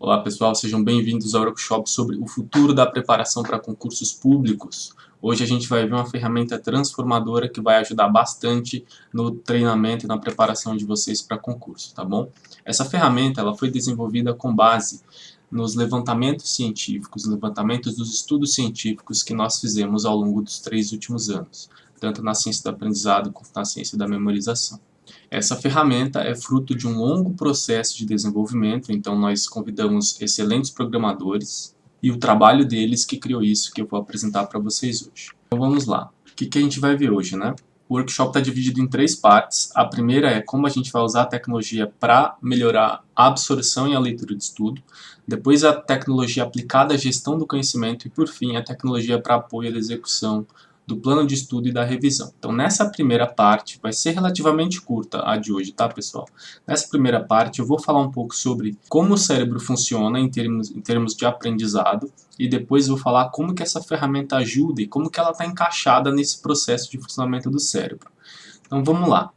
Olá pessoal, sejam bem-vindos ao workshop sobre o futuro da preparação para concursos públicos. Hoje a gente vai ver uma ferramenta transformadora que vai ajudar bastante no treinamento e na preparação de vocês para concurso, tá bom? Essa ferramenta ela foi desenvolvida com base nos levantamentos científicos, levantamentos dos estudos científicos que nós fizemos ao longo dos 3 últimos anos, tanto na ciência do aprendizado quanto na ciência da memorização. Essa ferramenta é fruto de um longo processo de desenvolvimento, então nós convidamos excelentes programadores e o trabalho deles que criou isso que eu vou apresentar para vocês hoje. Então vamos lá. O que a gente vai ver hoje, né? O workshop está dividido em 3 partes. A primeira é como a gente vai usar a tecnologia para melhorar a absorção e a leitura de estudo. Depois a tecnologia aplicada à gestão do conhecimento e por fim a tecnologia para apoio à execução do plano de estudo e da revisão. Então nessa primeira parte, vai ser relativamente curta a de hoje, tá pessoal? Nessa primeira parte eu vou falar um pouco sobre como o cérebro funciona em termos de aprendizado e depois vou falar como que essa ferramenta ajuda e como que ela está encaixada nesse processo de funcionamento do cérebro. Então vamos lá.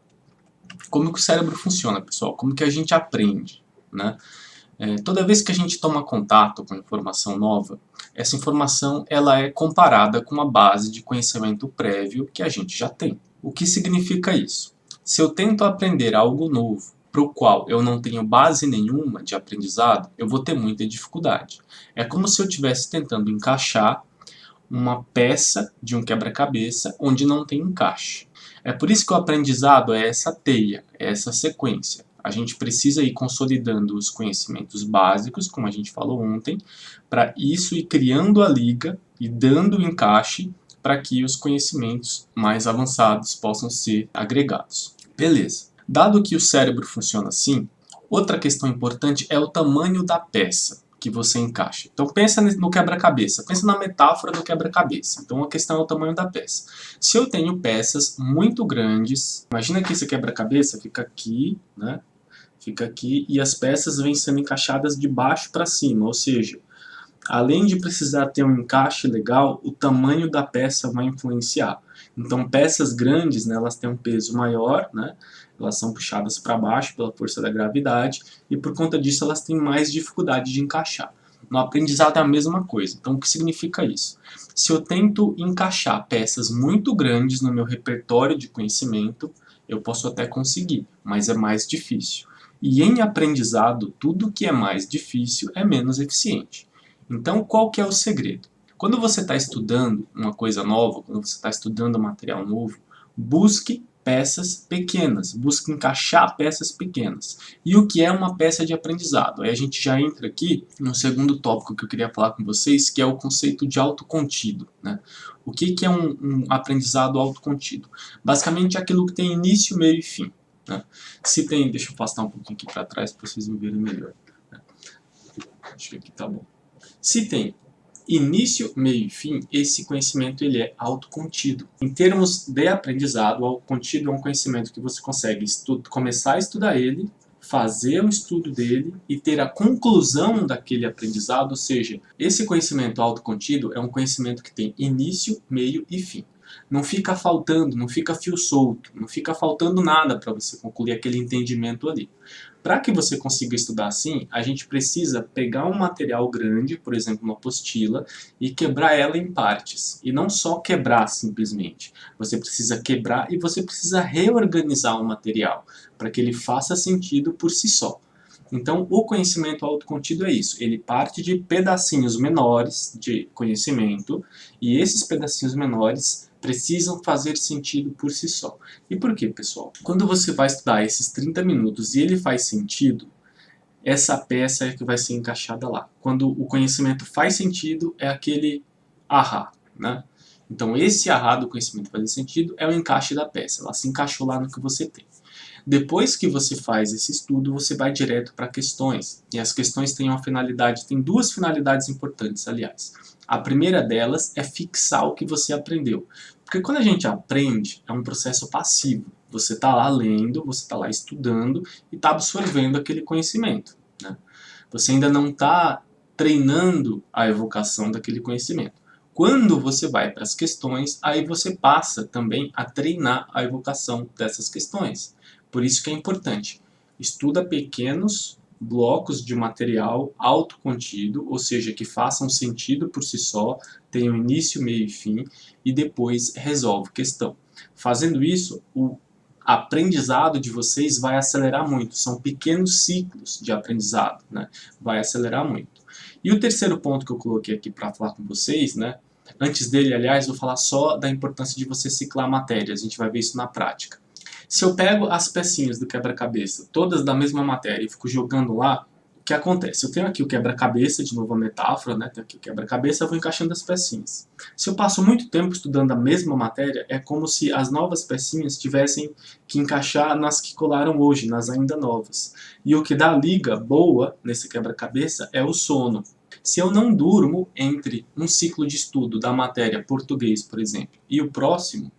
Como que o cérebro funciona, pessoal? Como que a gente aprende, né? Toda vez que a gente toma contato com informação nova, essa informação ela é comparada com uma base de conhecimento prévio que a gente já tem. O que significa isso? Se eu tento aprender algo novo, para o qual eu não tenho base nenhuma de aprendizado, eu vou ter muita dificuldade. É como se eu estivesse tentando encaixar uma peça de um quebra-cabeça onde não tem encaixe. É por isso que o aprendizado é essa teia, é essa sequência. A gente precisa ir consolidando os conhecimentos básicos, como a gente falou ontem, para isso ir criando a liga e dando o encaixe para que os conhecimentos mais avançados possam ser agregados. Beleza. Dado que o cérebro funciona assim, outra questão importante é o tamanho da peça que você encaixa. Então pensa no quebra-cabeça, pensa na metáfora do quebra-cabeça. Então a questão é o tamanho da peça. Se eu tenho peças muito grandes, imagina que esse quebra-cabeça fica aqui, né? Fica aqui e as peças vêm sendo encaixadas de baixo para cima, ou seja, além de precisar ter um encaixe legal, o tamanho da peça vai influenciar. Então peças grandes, né, elas têm um peso maior, né, elas são puxadas para baixo pela força da gravidade e por conta disso elas têm mais dificuldade de encaixar. No aprendizado é a mesma coisa. Então o que significa isso? Se eu tento encaixar peças muito grandes no meu repertório de conhecimento, eu posso até conseguir, mas é mais difícil. E em aprendizado, tudo que é mais difícil é menos eficiente. Então, qual que é o segredo? Quando você está estudando uma coisa nova, quando você está estudando um material novo, busque peças pequenas, busque encaixar peças pequenas. E o que é uma peça de aprendizado? Aí a gente já entra aqui no segundo tópico que eu queria falar com vocês, que é o conceito de autocontido, né? O que é um aprendizado autocontido? Basicamente é aquilo que tem início, meio e fim. Né? Se tem, deixa eu afastar um pouquinho aqui para trás para vocês me verem melhor. Né? Acho que aqui tá bom. Se tem início, meio e fim, esse conhecimento ele é autocontido. Em termos de aprendizado, o autocontido é um conhecimento que você consegue começar a estudar ele, fazer o estudo dele e ter a conclusão daquele aprendizado, ou seja, esse conhecimento autocontido é um conhecimento que tem início, meio e fim. Não fica faltando, não fica fio solto, não fica faltando nada para você concluir aquele entendimento ali. Para que você consiga estudar assim, a gente precisa pegar um material grande, por exemplo, uma apostila, e quebrar ela em partes. E não só quebrar simplesmente. Você precisa quebrar e você precisa reorganizar o material, para que ele faça sentido por si só. Então, o conhecimento autocontido é isso. Ele parte de pedacinhos menores de conhecimento, e esses pedacinhos menores precisam fazer sentido por si só. E por quê, pessoal? Quando você vai estudar esses 30 minutos e ele faz sentido, essa peça é que vai ser encaixada lá. Quando o conhecimento faz sentido, é aquele ahá, né? Então esse ahá do conhecimento fazer sentido é o encaixe da peça. Ela se encaixou lá no que você tem. Depois que você faz esse estudo, você vai direto para questões. E as questões têm uma finalidade, tem 2 finalidades importantes, aliás. A primeira delas é fixar o que você aprendeu. Porque quando a gente aprende, é um processo passivo. Você está lá lendo, você está lá estudando e está absorvendo aquele conhecimento, né? Você ainda não está treinando a evocação daquele conhecimento. Quando você vai para as questões, aí você passa também a treinar a evocação dessas questões. Por isso que é importante. Estuda pequenos blocos de material autocontido, ou seja, que façam sentido por si só, tenham início, meio e fim, e depois resolve questão. Fazendo isso, o aprendizado de vocês vai acelerar muito, são pequenos ciclos de aprendizado, né? Vai acelerar muito. E o terceiro ponto que eu coloquei aqui para falar com vocês, né? Antes dele, aliás, vou falar só da importância de você ciclar matérias, a gente vai ver isso na prática. Se eu pego as pecinhas do quebra-cabeça, todas da mesma matéria, e fico jogando lá, o que acontece? Eu tenho aqui o quebra-cabeça, de novo a metáfora, né? Tenho aqui o quebra-cabeça, eu vou encaixando as pecinhas. Se eu passo muito tempo estudando a mesma matéria, é como se as novas pecinhas tivessem que encaixar nas que colaram hoje, nas ainda novas. E o que dá liga boa nesse quebra-cabeça é o sono. Se eu não durmo entre um ciclo de estudo da matéria português, por exemplo, e o próximo,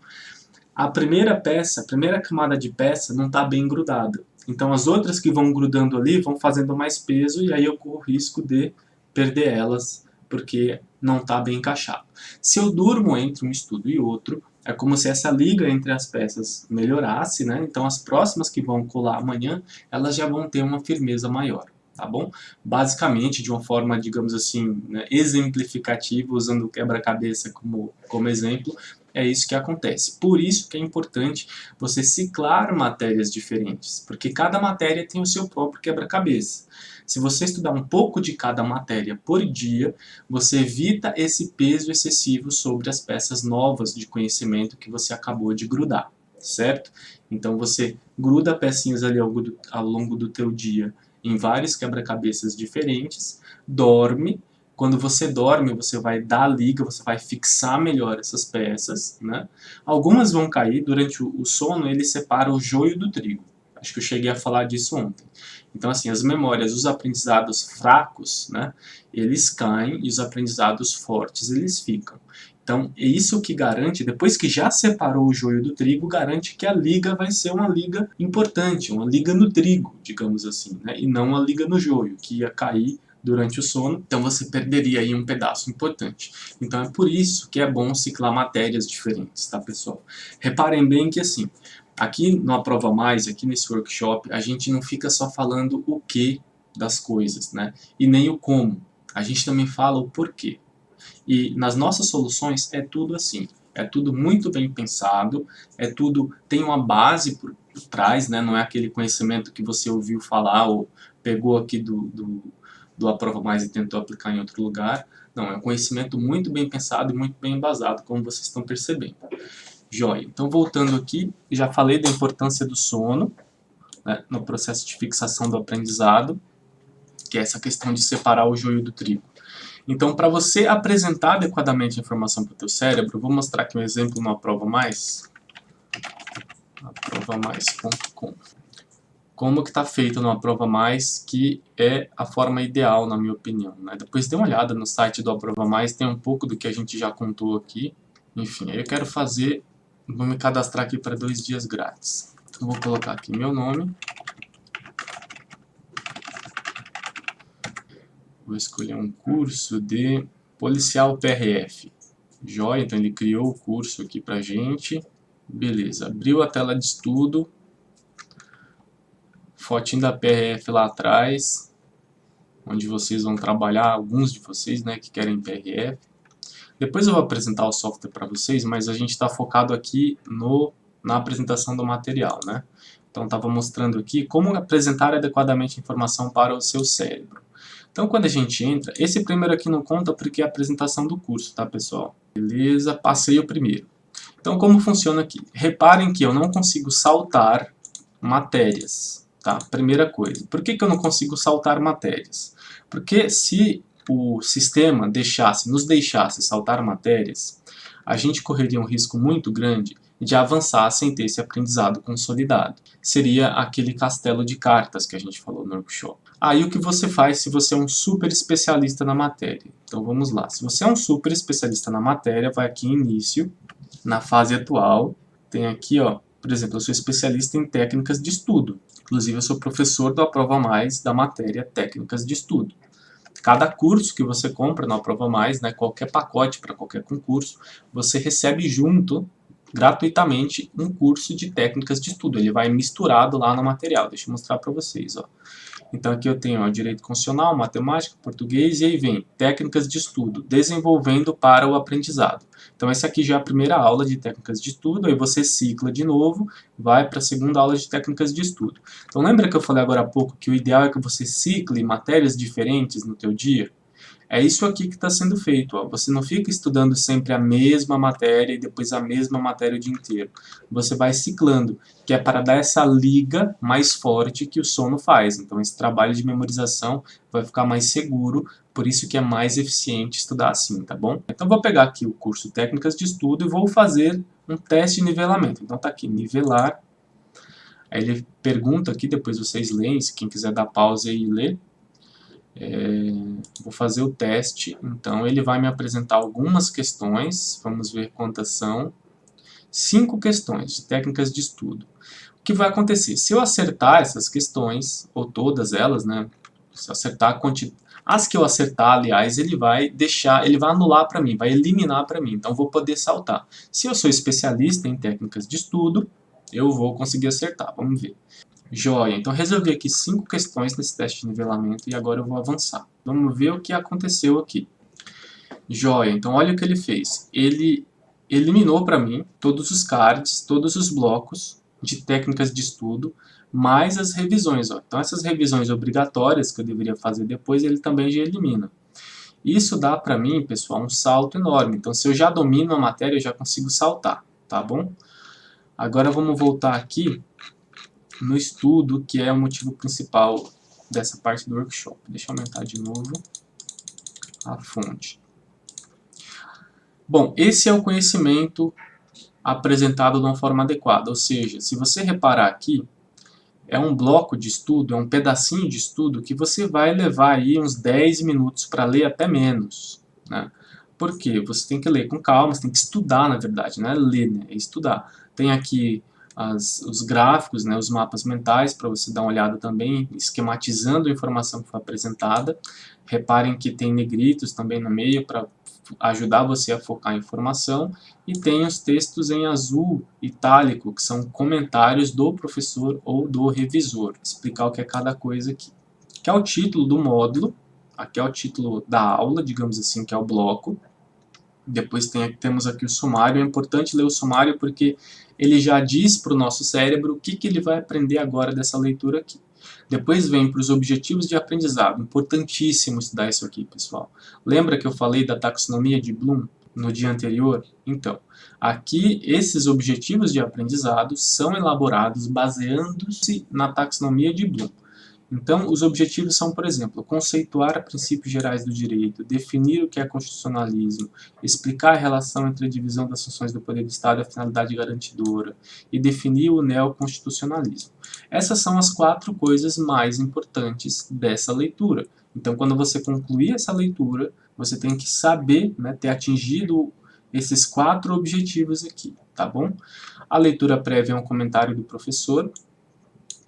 a primeira peça, a primeira camada de peça não está bem grudada. Então as outras que vão grudando ali vão fazendo mais peso e aí eu corro o risco de perder elas porque não está bem encaixado. Se eu durmo entre um estudo e outro, é como se essa liga entre as peças melhorasse, né? Então as próximas que vão colar amanhã, elas já vão ter uma firmeza maior. Tá bom? Basicamente, de uma forma, digamos assim, né, exemplificativa, usando o quebra-cabeça como exemplo, é isso que acontece. Por isso que é importante você ciclar matérias diferentes, porque cada matéria tem o seu próprio quebra-cabeça. Se você estudar um pouco de cada matéria por dia, você evita esse peso excessivo sobre as peças novas de conhecimento que você acabou de grudar, certo? Então você gruda pecinhas ali ao longo do teu dia em vários quebra-cabeças diferentes, dorme. Quando você dorme, você vai dar liga, você vai fixar melhor essas peças, né? Algumas vão cair, durante o sono ele separa o joio do trigo. Acho que eu cheguei a falar disso ontem. Então, assim, as memórias, os aprendizados fracos, né, eles caem e os aprendizados fortes, eles ficam. Então, é isso que garante, depois que já separou o joio do trigo, garante que a liga vai ser uma liga importante, uma liga no trigo, digamos assim, né, e não uma liga no joio, que ia cair durante o sono, então você perderia aí um pedaço importante. Então é por isso que é bom ciclar matérias diferentes, tá, pessoal? Reparem bem que assim, aqui no Aprova Mais, aqui nesse workshop, a gente não fica só falando o que das coisas, né? E nem o como. A gente também fala o porquê. E nas nossas soluções é tudo assim. É tudo muito bem pensado, é tudo tem uma base por trás, né? Não é aquele conhecimento que você ouviu falar ou pegou aqui do Aprova Mais e tentou aplicar em outro lugar. Não, é um conhecimento muito bem pensado e muito bem embasado, como vocês estão percebendo. Joia. Então, voltando aqui, já falei da importância do sono, né, no processo de fixação do aprendizado, que é essa questão de separar o joio do trigo. Então, para você apresentar adequadamente a informação para o teu cérebro, eu vou mostrar aqui um exemplo no Aprova Mais, aprovamais.com. Como que está feito no Aprova Mais, que é a forma ideal, na minha opinião, né? Depois dê uma olhada no site do Aprova Mais, tem um pouco do que a gente já contou aqui. Enfim, aí eu quero fazer, vou me cadastrar aqui para 2 dias grátis. Então, vou colocar aqui meu nome. Vou escolher um curso de policial PRF. Joia, então ele criou o curso aqui pra gente. Beleza, abriu a tela de estudo. Fotinho da PRF lá atrás, onde vocês vão trabalhar, alguns de vocês, né, que querem PRF. Depois eu vou apresentar o software para vocês, mas a gente está focado aqui na apresentação do material, né? Então estava mostrando aqui como apresentar adequadamente a informação para o seu cérebro. Então quando a gente entra, esse primeiro aqui não conta porque é a apresentação do curso, tá, pessoal? Beleza, passei o primeiro. Então como funciona aqui? Reparem que eu não consigo saltar matérias. Tá? Primeira coisa, por que eu não consigo saltar matérias? Porque se o sistema nos deixasse saltar matérias, a gente correria um risco muito grande de avançar sem ter esse aprendizado consolidado. Seria aquele castelo de cartas que a gente falou no workshop. Aí o que você faz se você é um super especialista na matéria? Então vamos lá, se você é um super especialista na matéria, vai aqui em início, na fase atual, tem aqui, ó, por exemplo, eu sou especialista em técnicas de estudo. Inclusive, eu sou professor do Aprova Mais da matéria Técnicas de Estudo. Cada curso que você compra no Aprova Mais, né, qualquer pacote para qualquer concurso, você recebe junto, gratuitamente, um curso de técnicas de estudo. Ele vai misturado lá no material. Deixa eu mostrar para vocês. Ó. Então aqui eu tenho ó, direito constitucional, matemática, português, e aí vem técnicas de estudo, desenvolvendo para o aprendizado. Então essa aqui já é a primeira aula de técnicas de estudo, aí você cicla de novo, vai para a segunda aula de técnicas de estudo. Então lembra que eu falei agora há pouco que o ideal é que você cicle matérias diferentes no teu dia? É isso aqui que está sendo feito. Ó. Você não fica estudando sempre a mesma matéria e depois a mesma matéria o dia inteiro. Você vai ciclando, que é para dar essa liga mais forte que o sono faz. Então esse trabalho de memorização vai ficar mais seguro, por isso que é mais eficiente estudar assim, tá bom? Então vou pegar aqui o curso Técnicas de Estudo e vou fazer um teste de nivelamento. Então tá aqui, nivelar. Aí ele pergunta aqui, depois vocês leem, se quem quiser dar pausa aí e ler. Vou fazer o teste, então ele vai me apresentar algumas questões, vamos ver quantas são. 5 questões de técnicas de estudo. O que vai acontecer? Se eu acertar essas questões, ou todas elas, né? Se eu acertar as que eu acertar, aliás, ele vai anular para mim, vai eliminar para mim, então vou poder saltar. Se eu sou especialista em técnicas de estudo, eu vou conseguir acertar, vamos ver. Joia, então resolvi aqui 5 questões nesse teste de nivelamento e agora eu vou avançar. Vamos ver o que aconteceu aqui. Joia, então olha o que ele fez. Ele eliminou para mim todos os cards, todos os blocos de técnicas de estudo, mais as revisões. Ó. Então essas revisões obrigatórias que eu deveria fazer depois, ele também já elimina. Isso dá para mim, pessoal, um salto enorme. Então se eu já domino a matéria, eu já consigo saltar, tá bom? Agora vamos voltar aqui no estudo, que é o motivo principal dessa parte do workshop. Deixa eu aumentar de novo a fonte. Bom, esse é o conhecimento apresentado de uma forma adequada, ou seja, se você reparar aqui, é um bloco de estudo, é um pedacinho de estudo que você vai levar aí uns 10 minutos para ler, até menos, né? Por quê? Você tem que ler com calma, você tem que estudar, na verdade, não é ler, né? É estudar. Tem aqui os gráficos, né, os mapas mentais, para você dar uma olhada também, esquematizando a informação que foi apresentada. Reparem que tem negritos também no meio para ajudar você a focar a informação. E tem os textos em azul itálico, que são comentários do professor ou do revisor. Explicar o que é cada coisa aqui. Aqui é o título do módulo, aqui é o título da aula, digamos assim, que é o bloco. Depois temos aqui o sumário. É importante ler o sumário porque ele já diz para o nosso cérebro o que ele vai aprender agora dessa leitura aqui. Depois vem para os objetivos de aprendizado. Importantíssimo estudar isso aqui, pessoal. Lembra que eu falei da taxonomia de Bloom no dia anterior? Então, aqui esses objetivos de aprendizado são elaborados baseando-se na taxonomia de Bloom. Então, os objetivos são, por exemplo, conceituar princípios gerais do direito, definir o que é constitucionalismo, explicar a relação entre a divisão das funções do poder do Estado e a finalidade garantidora, e definir o neoconstitucionalismo. Essas são as 4 coisas mais importantes dessa leitura. Então, quando você concluir essa leitura, você tem que saber, né, ter atingido esses 4 objetivos aqui, tá bom? A leitura prévia é um comentário do professor,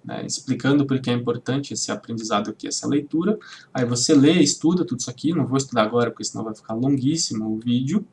né, explicando por que é importante esse aprendizado aqui, essa leitura. Aí você lê, estuda tudo isso aqui, não vou estudar agora porque senão vai ficar longuíssimo o vídeo.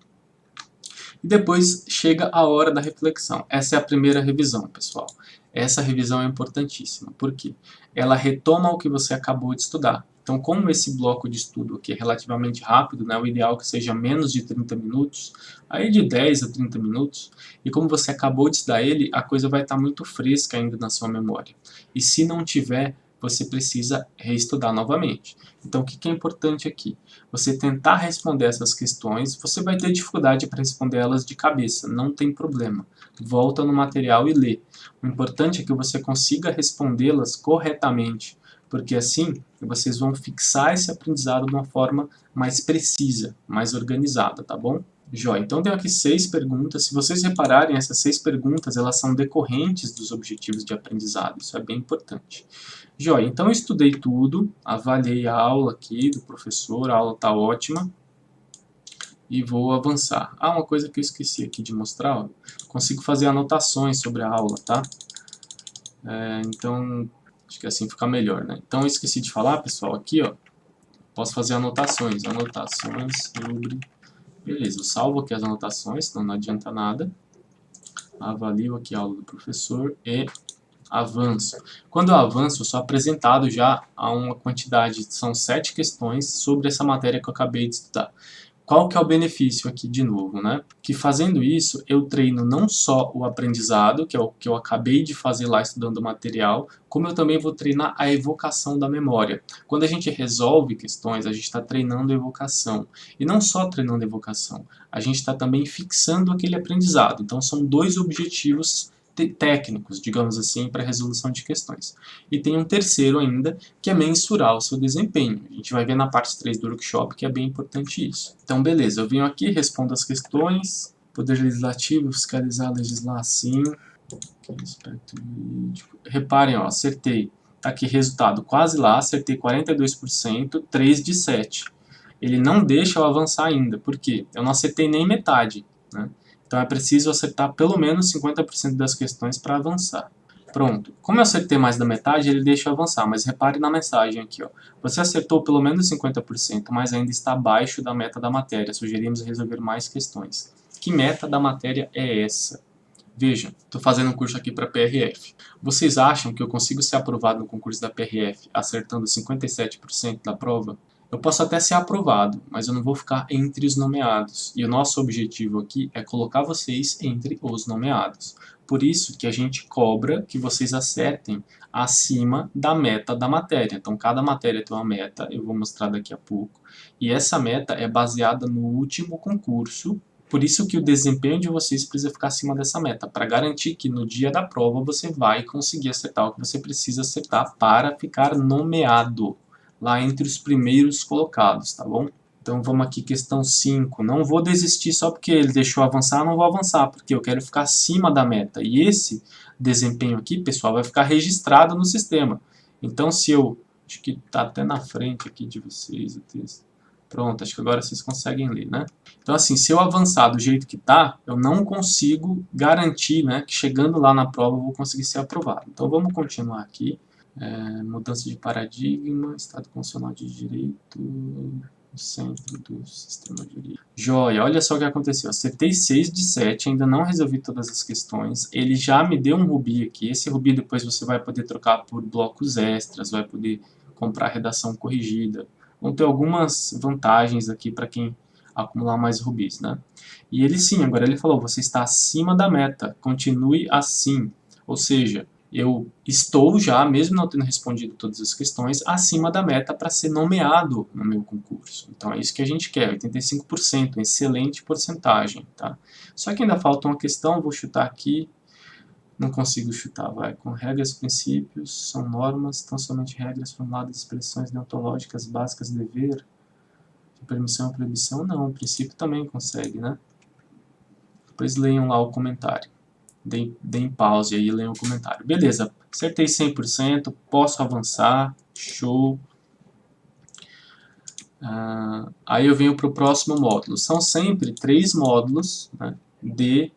E depois chega a hora da reflexão. Essa é a primeira revisão, pessoal. Essa revisão é importantíssima. Por quê? Ela retoma o que você acabou de estudar. Então, como esse bloco de estudo aqui é relativamente rápido, né, o ideal é que seja menos de 30 minutos, aí de 10 a 30 minutos, e como você acabou de estudar ele, a coisa vai estar muito fresca ainda na sua memória. E se não tiver, você precisa reestudar novamente. Então, o que é importante aqui? Você tentar responder essas questões, você vai ter dificuldade para responder elas de cabeça, não tem problema. Volta no material e lê. O importante é que você consiga respondê-las corretamente, porque assim vocês vão fixar esse aprendizado de uma forma mais precisa, mais organizada, tá bom? Joia, então tenho aqui 6 perguntas. Se vocês repararem, essas 6 perguntas elas são decorrentes dos objetivos de aprendizado, isso é bem importante. Joia, então eu estudei tudo, avaliei a aula aqui do professor, a aula está ótima. E vou avançar. Ah, uma coisa que eu esqueci aqui de mostrar, ó, consigo fazer anotações sobre a aula, tá? Então, acho que assim fica melhor, né? Então eu esqueci de falar, pessoal, aqui, ó, posso fazer anotações sobre... Beleza, eu salvo aqui as anotações, senão não adianta nada. Avalio aqui a aula do professor e Avanço. Quando eu avanço, eu sou apresentado já a uma quantidade, são 7 questões sobre essa matéria que eu acabei de estudar. Qual que é o benefício aqui de novo, né? Que fazendo isso, eu treino não só o aprendizado, que é o que eu acabei de fazer lá estudando o material, como eu também vou treinar a evocação da memória. Quando a gente resolve questões, a gente está treinando a evocação. E não só treinando a evocação, a gente está também fixando aquele aprendizado. Então são 2 objetivos técnicos, digamos assim, para a resolução de questões. E tem um terceiro ainda, que é mensurar o seu desempenho. A gente vai ver na parte 3 do workshop que é bem importante isso. Então, beleza, eu venho aqui, respondo as questões, Poder Legislativo, fiscalizar, legislar, sim. Reparem, ó, acertei. Tá aqui, resultado quase lá, acertei 42%, 3 de 7. Ele não deixa eu avançar ainda, por quê? Eu não acertei nem metade, né? Então é preciso acertar pelo menos 50% das questões para avançar. Pronto. Como eu acertei mais da metade, ele deixa eu avançar, mas repare na mensagem aqui, ó. Você acertou pelo menos 50%, mas ainda está abaixo da meta da matéria. Sugerimos resolver mais questões. Que meta da matéria é essa? Vejam, estou fazendo um curso aqui para PRF. Vocês acham que eu consigo ser aprovado no concurso da PRF acertando 57% da prova? Eu posso até ser aprovado, mas eu não vou ficar entre os nomeados. E o nosso objetivo aqui é colocar vocês entre os nomeados. Por isso que a gente cobra que vocês acertem acima da meta da matéria. Então, cada matéria tem uma meta, eu vou mostrar daqui a pouco. E essa meta é baseada no último concurso. Por isso que o desempenho de vocês precisa ficar acima dessa meta, para garantir que no dia da prova você vai conseguir acertar o que você precisa acertar para ficar nomeado lá entre os primeiros colocados, tá bom? Então vamos aqui, questão 5. Não vou desistir só porque ele deixou avançar, não vou avançar, porque eu quero ficar acima da meta. E esse desempenho aqui, pessoal, vai ficar registrado no sistema. Então se eu... Acho que está até na frente aqui de vocês o texto. Pronto, acho que agora vocês conseguem ler, né? Então assim, se eu avançar do jeito que está, eu não consigo garantir, né, que chegando lá na prova eu vou conseguir ser aprovado. Então vamos continuar aqui. Mudança de paradigma, Estado Constitucional de Direito, no centro do sistema jurídico. Joia, olha só o que aconteceu. Acertei 6 de 7, ainda não resolvi todas as questões. Ele já me deu um rubi aqui. Esse rubi depois você vai poder trocar por blocos extras, vai poder comprar redação corrigida. Vão ter algumas vantagens aqui para quem acumular mais rubis, né? E ele sim, agora ele falou, você está acima da meta, continue assim. Ou seja, eu estou já, mesmo não tendo respondido todas as questões, acima da meta para ser nomeado no meu concurso. Então é isso que a gente quer, 85%, excelente porcentagem, tá? Só que ainda falta uma questão, vou chutar aqui, não consigo chutar, vai. Com regras, princípios, são normas, tão somente regras, formuladas, expressões deontológicas básicas, dever, de permissão ou proibição, não, o princípio também consegue, né? Depois leiam lá o comentário. Deem pause aí e leiam o comentário. Beleza, acertei 100%, posso avançar, show. Aí eu venho para o próximo módulo. São sempre 3 módulos, né, de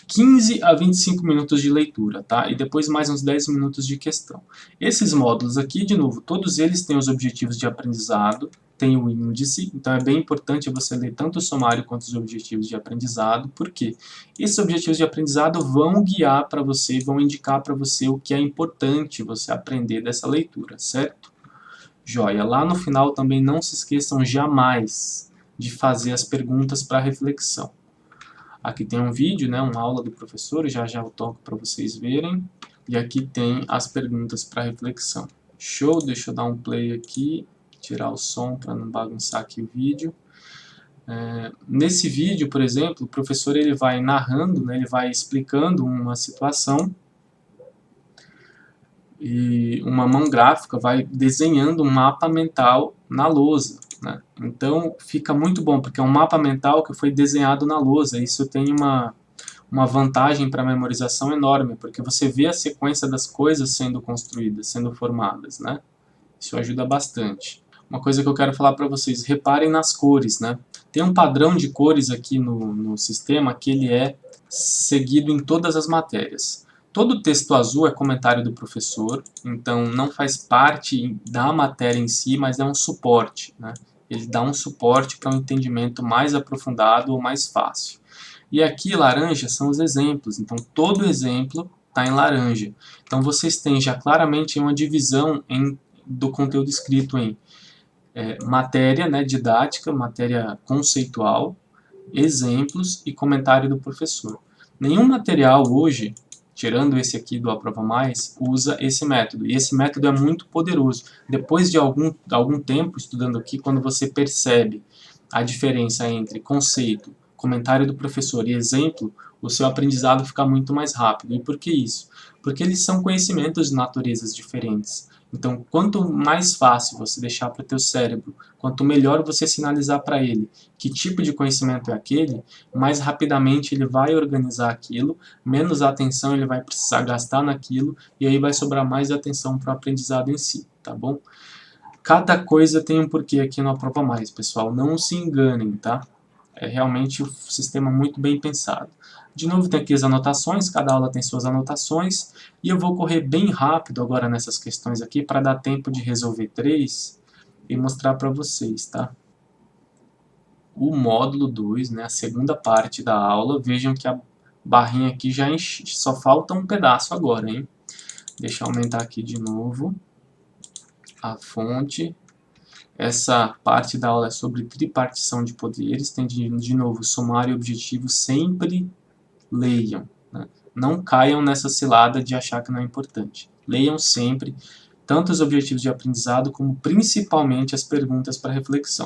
15 a 25 minutos de leitura, tá? E depois mais uns 10 minutos de questão. Esses módulos aqui, de novo, todos eles têm os objetivos de aprendizado, tem o índice, então é bem importante você ler tanto o sumário quanto os objetivos de aprendizado, porque esses objetivos de aprendizado vão guiar para você, vão indicar para você o que é importante você aprender dessa leitura, certo? Joia, lá no final também não se esqueçam jamais de fazer as perguntas para reflexão. Aqui tem um vídeo, né, uma aula do professor, já eu toco para vocês verem. E aqui tem as perguntas para reflexão. Show, deixa eu dar um play aqui, tirar o som para não bagunçar aqui o vídeo. Nesse vídeo, por exemplo, o professor ele vai narrando, né, ele vai explicando uma situação e uma mão gráfica vai desenhando um mapa mental na lousa, né? Então fica muito bom, porque é um mapa mental que foi desenhado na lousa. Isso tem uma vantagem para a memorização enorme, porque você vê a sequência das coisas sendo construídas, sendo formadas, né? Isso ajuda bastante. Uma coisa que eu quero falar para vocês, reparem nas cores, né? Tem um padrão de cores aqui no sistema que ele é seguido em todas as matérias. Todo texto azul é comentário do professor, então não faz parte da matéria em si, mas é um suporte, né? Ele dá um suporte para um entendimento mais aprofundado ou mais fácil. E aqui, laranja, são os exemplos, então todo exemplo está em laranja. Então vocês têm já claramente uma divisão do conteúdo escrito em matéria, né, didática, matéria conceitual, exemplos e comentário do professor. Nenhum material hoje, tirando esse aqui do Aprova Mais, usa esse método. E esse método é muito poderoso. Depois de algum tempo estudando aqui, quando você percebe a diferença entre conceito, comentário do professor e exemplo, o seu aprendizado fica muito mais rápido. E por que isso? Porque eles são conhecimentos de naturezas diferentes. Então, quanto mais fácil você deixar para o teu cérebro, quanto melhor você sinalizar para ele que tipo de conhecimento é aquele, mais rapidamente ele vai organizar aquilo, menos atenção ele vai precisar gastar naquilo, e aí vai sobrar mais atenção para o aprendizado em si, tá bom? Cada coisa tem um porquê aqui no Aprova Mais, pessoal, não se enganem, tá? É realmente um sistema muito bem pensado. De novo, tem aqui as anotações, cada aula tem suas anotações, e eu vou correr bem rápido agora nessas questões aqui, para dar tempo de resolver 3 e mostrar para vocês, tá? O módulo 2, né, a segunda parte da aula, vejam que a barrinha aqui já enche, só falta um pedaço agora, hein? Deixa eu aumentar aqui de novo a fonte. Essa parte da aula é sobre tripartição de poderes, tem de novo sumário e objetivo, sempre leiam, né? Não caiam nessa cilada de achar que não é importante. Leiam sempre, tanto os objetivos de aprendizado, como principalmente as perguntas para reflexão.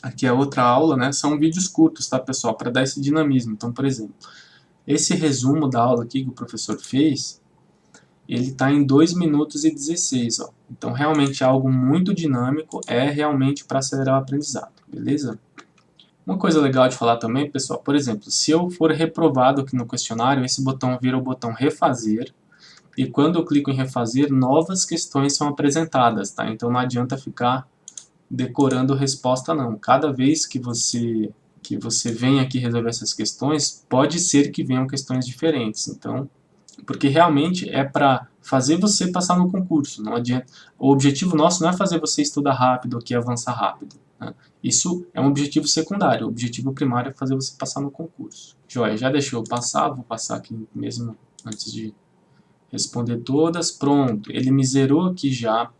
Aqui é outra aula, né? São vídeos curtos, tá, pessoal? Para dar esse dinamismo. Então, por exemplo, esse resumo da aula aqui que o professor fez, ele está em 2 minutos e 16, ó. Então, realmente é algo muito dinâmico, é realmente para acelerar o aprendizado, beleza? Uma coisa legal de falar também, pessoal, por exemplo, se eu for reprovado aqui no questionário, esse botão vira o botão refazer, e quando eu clico em refazer, novas questões são apresentadas, tá? Então não adianta ficar decorando resposta não. Cada vez que você vem aqui resolver essas questões, pode ser que venham questões diferentes, então, porque realmente é para fazer você passar no concurso, não adianta. O objetivo nosso não é fazer você estudar rápido ou que avançar rápido, né? Isso é um objetivo secundário, o objetivo primário é fazer você passar no concurso. Joia, já deixou eu passar, vou passar aqui mesmo antes de responder todas. Pronto, ele me zerou aqui já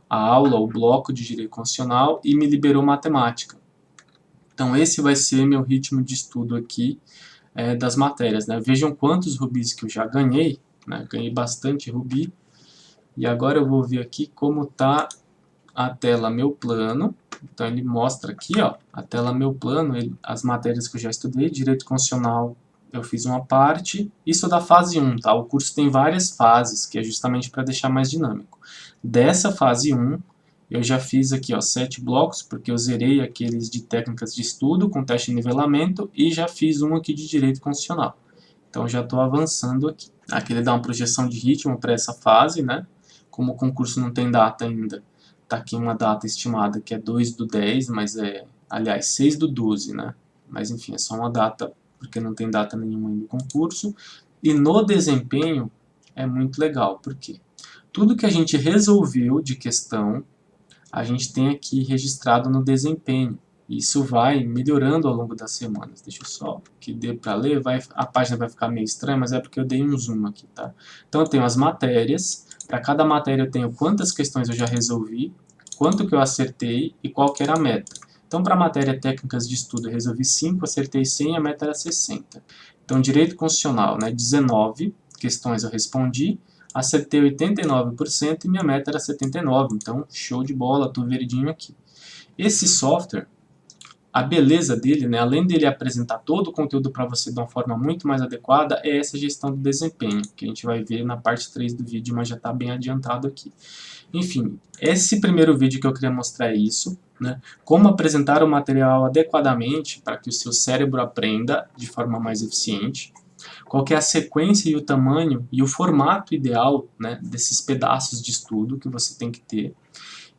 a aula, o bloco de direito constitucional e me liberou matemática. Então esse vai ser meu ritmo de estudo aqui das matérias, né? Vejam quantos rubis que eu já ganhei, né? Ganhei bastante rubi. E agora eu vou ver aqui como está a tela Meu Plano. Então ele mostra aqui, ó, a tela Meu Plano, as matérias que eu já estudei. Direito Constitucional eu fiz uma parte, isso da fase 1, tá? O curso tem várias fases, que é justamente para deixar mais dinâmico. Dessa fase 1, eu já fiz aqui, ó, 7 blocos, porque eu zerei aqueles de técnicas de estudo com teste de nivelamento e já fiz um aqui de direito constitucional. Então já estou avançando aqui. Aqui ele dá uma projeção de ritmo para essa fase, né? Como o concurso não tem data ainda, tá aqui uma data estimada que é 2/10, mas aliás, 6/12, né? Mas enfim, é só uma data, porque não tem data nenhuma ainda do concurso. E no desempenho é muito legal, porque tudo que a gente resolveu de questão, a gente tem aqui registrado no desempenho. Isso vai melhorando ao longo das semanas. Deixa eu só que dê para ler, a página vai ficar meio estranha, mas é porque eu dei um zoom aqui, tá? Então eu tenho as matérias, para cada matéria eu tenho quantas questões eu já resolvi, quanto que eu acertei e qual que era a meta. Então para a matéria técnicas de estudo eu resolvi 5, acertei 100 e a meta era 60. Então direito constitucional, né, 19 questões eu respondi, acertei 89% e minha meta era 79%, então show de bola, tô verdinho aqui. Esse software, a beleza dele, né, além dele apresentar todo o conteúdo para você de uma forma muito mais adequada, é essa gestão do desempenho, que a gente vai ver na parte 3 do vídeo, mas já está bem adiantado aqui. Enfim, esse primeiro vídeo que eu queria mostrar é isso, né, como apresentar o material adequadamente para que o seu cérebro aprenda de forma mais eficiente, qual que é a sequência e o tamanho e o formato ideal, né, desses pedaços de estudo que você tem que ter,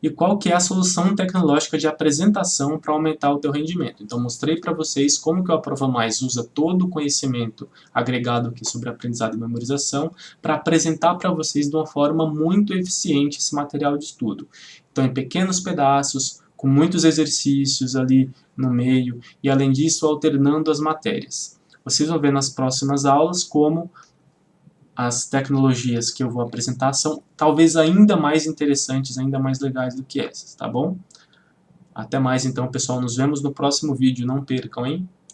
e qual que é a solução tecnológica de apresentação para aumentar o teu rendimento. Então mostrei para vocês como que o Aprova Mais usa todo o conhecimento agregado aqui sobre aprendizado e memorização para apresentar para vocês de uma forma muito eficiente esse material de estudo. Então em pequenos pedaços, com muitos exercícios ali no meio, e além disso alternando as matérias. Vocês vão ver nas próximas aulas como as tecnologias que eu vou apresentar são talvez ainda mais interessantes, ainda mais legais do que essas, tá bom? Até mais então, pessoal. Nos vemos no próximo vídeo. Não percam, hein?